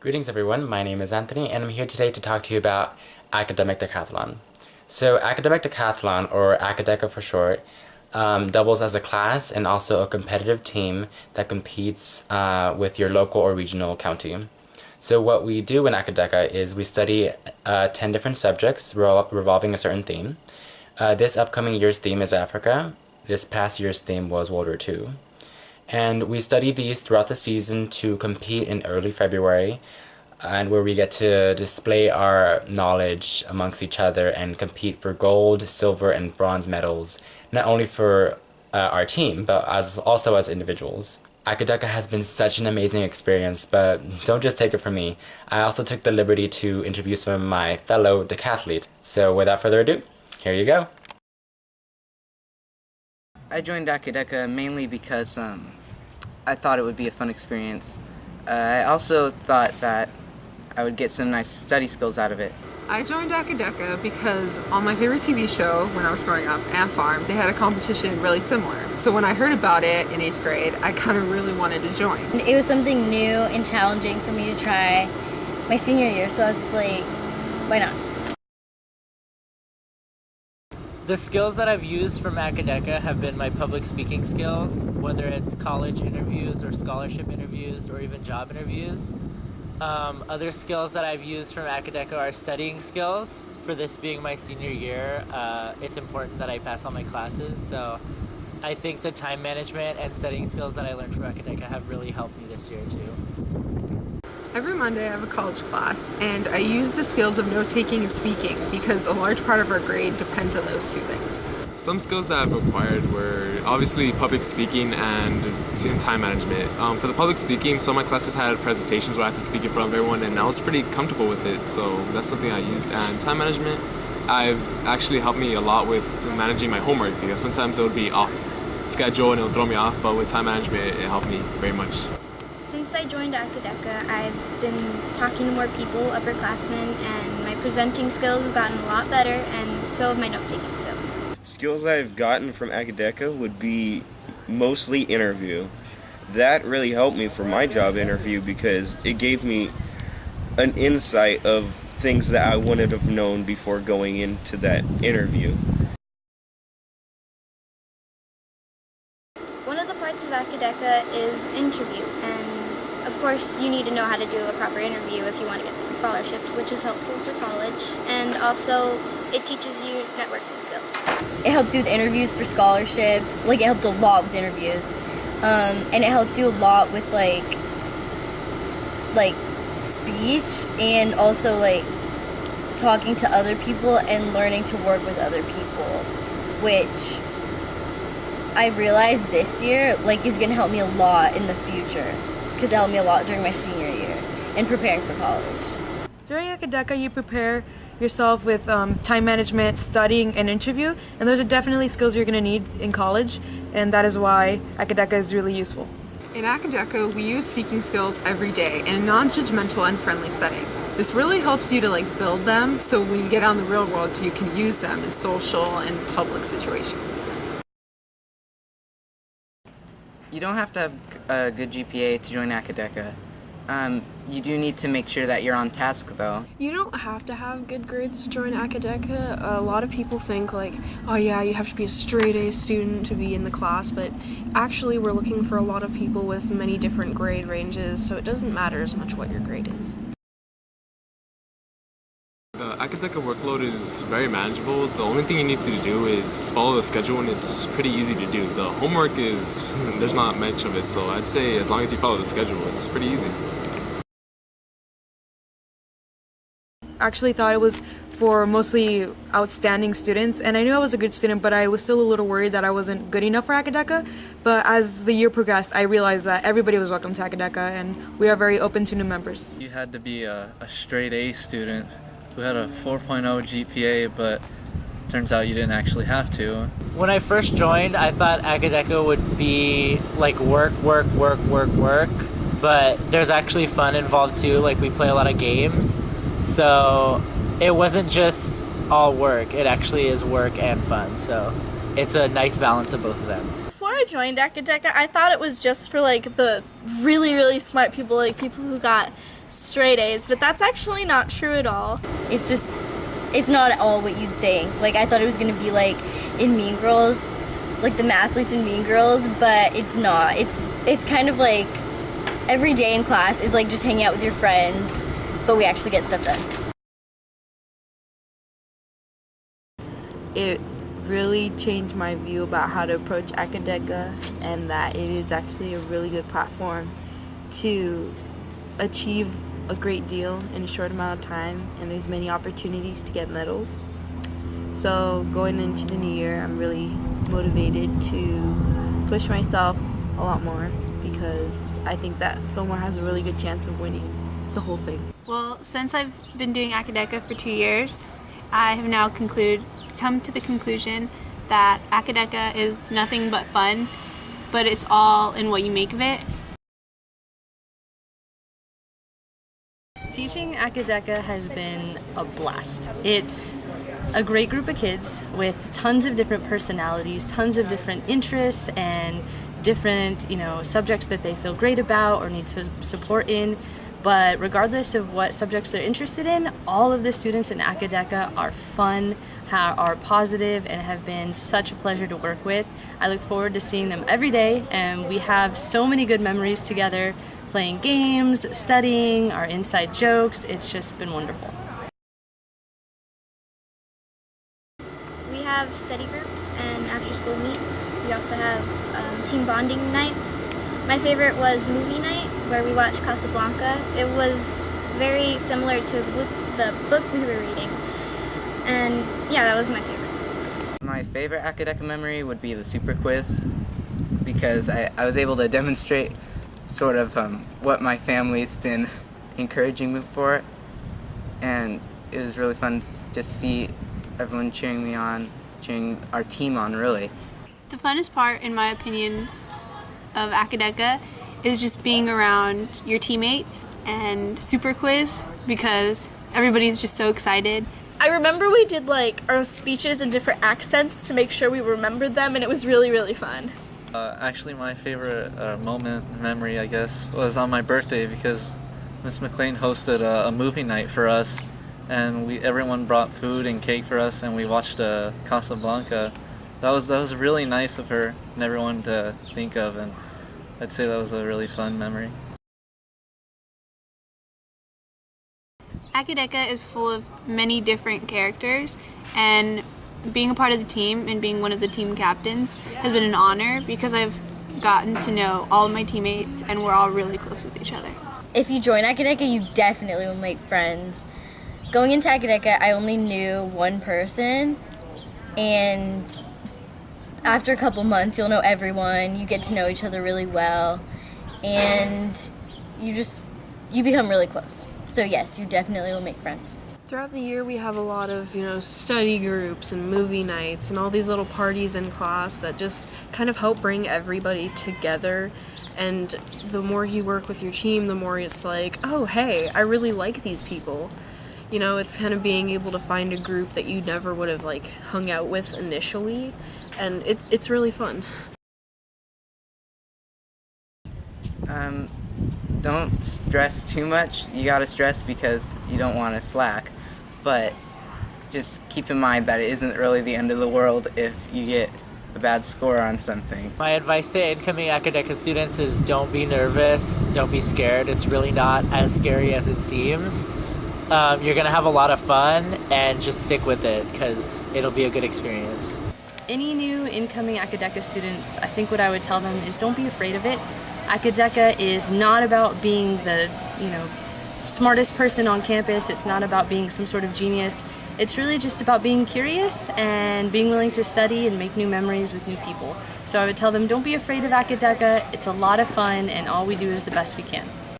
Greetings everyone, my name is Anthony and I'm here today to talk to you about Academic Decathlon. So Academic Decathlon, or Acadeca for short, doubles as a class and also a competitive team that competes with your local or regional county. So what we do in Acadeca is we study 10 different subjects revolving a certain theme. This upcoming year's theme is Africa. This past year's theme was World War II. And we study these throughout the season to compete in early February, and where we get to display our knowledge amongst each other and compete for gold, silver, and bronze medals, not only for our team, but also as individuals. Acadeca has been such an amazing experience, but don't just take it from me. I also took the liberty to interview some of my fellow decathletes. So without further ado, here you go. I joined Acadeca mainly because I thought it would be a fun experience. I also thought that I would get some nice study skills out of it. I joined Acadeca because on my favorite TV show when I was growing up, Ant Farm, they had a competition really similar. So when I heard about it in 8th grade, I kind of really wanted to join. It was something new and challenging for me to try my senior year, so I was like, why not? The skills that I've used from Acadeca have been my public speaking skills, whether it's college interviews or scholarship interviews or even job interviews. Other skills that I've used from Acadeca are studying skills. For this being my senior year, it's important that I pass all my classes, so I think the time management and studying skills that I learned from Acadeca have really helped me this year too. Every Monday I have a college class, and I use the skills of note-taking and speaking because a large part of our grade depends on those two things. Some skills that I've acquired were obviously public speaking and time management. For the public speaking, some of my classes had presentations where I had to speak in front of everyone, and I was pretty comfortable with it, so that's something I used. And time management, I've actually helped me a lot with managing my homework because sometimes it would be off schedule and it would throw me off, but with time management, it helped me very much. Since I joined Acadeca, I've been talking to more people, upperclassmen, and my presenting skills have gotten a lot better, and so have my note-taking skills. Skills I've gotten from Acadeca would be mostly interview. That really helped me for my job interview because it gave me an insight of things that I wouldn't have known before going into that interview. One of the parts of Acadeca is interview, and of course you need to know how to do a proper interview if you want to get some scholarships, which is helpful for college, and also it teaches you networking skills. It helps you with interviews for scholarships. Like, it helped a lot with interviews. And it helps you a lot with like speech, and also like talking to other people and learning to work with other people, which I realized this year is going to help me a lot in the future because it helped me a lot during my senior year and preparing for college. During Acadeca, you prepare yourself with time management, studying, and interview, and those are definitely skills you're going to need in college, and that is why Acadeca is really useful. In Acadeca, we use speaking skills every day in a non-judgmental and friendly setting. This really helps you to build them, so when you get out in the real world, you can use them in social and public situations. You don't have to have a good GPA to join Acadeca. You do need to make sure that you're on task, though. You don't have to have good grades to join Acadeca. A lot of people think oh yeah, you have to be a straight A student to be in the class, but actually we're looking for a lot of people with many different grade ranges, so it doesn't matter as much what your grade is. The Acadeca workload is very manageable. The only thing you need to do is follow the schedule, and it's pretty easy to do. The homework is, there's not much of it, so I'd say as long as you follow the schedule, it's pretty easy. Actually thought it was for mostly outstanding students, and I knew I was a good student, but I was still a little worried that I wasn't good enough for Acadeca. But as the year progressed, I realized that everybody was welcome to Acadeca, and we are very open to new members. You had to be a straight A student who had a 4.0 GPA, but turns out you didn't actually have to. When I first joined, I thought Acadeca would be work, but there's actually fun involved too. We play a lot of games, so it wasn't just all work. It actually is work and fun, so it's a nice balance of both of them. Before I joined Acadeca, I thought it was just for the really, really smart people, people who got straight A's, but that's actually not true at all. It's not at all what you'd think. Like, I thought it was gonna be like in Mean Girls, like the mathletes in Mean Girls, but it's not. It's kind of like every day in class is like just hanging out with your friends, but we actually get stuff done. It really changed my view about how to approach Acadeca, and that it is actually a really good platform to achieve a great deal in a short amount of time, and there's many opportunities to get medals. So going into the new year, I'm really motivated to push myself a lot more, because I think that Fillmore has a really good chance of winning the whole thing. Well, since I've been doing Acadeca for 2 years, I have now come to the conclusion that Acadeca is nothing but fun, but it's all in what you make of it. Teaching Acadeca has been a blast. It's a great group of kids with tons of different personalities, tons of different interests, and different, subjects that they feel great about or need support in. But regardless of what subjects they're interested in, all of the students in Acadeca are fun, are positive, and have been such a pleasure to work with. I look forward to seeing them every day, and we have so many good memories together, playing games, studying, our inside jokes. It's just been wonderful. We have study groups and after-school meets. We also have team bonding nights. My favorite was movie night, where we watched Casablanca. It was very similar to the book we were reading. And yeah, that was my favorite. My favorite Acadeca memory would be the super quiz, because I was able to demonstrate sort of what my family's been encouraging me for, and it was really fun to just see everyone cheering me on, cheering our team on, really. The funnest part, in my opinion, of Acadeca is just being around your teammates and super quiz, because everybody's just so excited. I remember we did like our speeches in different accents to make sure we remembered them, and it was really, really fun. Actually, my favorite memory, I guess, was on my birthday, because Miss McLean hosted a movie night for us, and everyone brought food and cake for us, and we watched Casablanca. That was really nice of her and everyone to think of, and I'd say that was a really fun memory. Acadeca is full of many different characters, and being a part of the team and being one of the team captains has been an honor, because I've gotten to know all of my teammates and we're all really close with each other. If you join Acadeca, you definitely will make friends. Going into Acadeca, I only knew one person, and after a couple months, you'll know everyone, you get to know each other really well, and you become really close. So yes, you definitely will make friends. Throughout the year, we have a lot of, study groups and movie nights and all these little parties in class that just kind of help bring everybody together. And the more you work with your team, the more it's like, oh, hey, I really like these people. It's kind of being able to find a group that you never would have, hung out with initially. And it's really fun. Don't stress too much. You gotta stress because you don't want to slack, but just keep in mind that it isn't really the end of the world if you get a bad score on something. My advice to incoming Acadeca students is don't be nervous, don't be scared. It's really not as scary as it seems. You're gonna have a lot of fun, and just stick with it, because it'll be a good experience. Any new incoming Acadeca students, I think what I would tell them is don't be afraid of it. Acadeca is not about being the, smartest person on campus. It's not about being some sort of genius. It's really just about being curious and being willing to study and make new memories with new people. So I would tell them, don't be afraid of Acadeca. It's a lot of fun, and all we do is the best we can.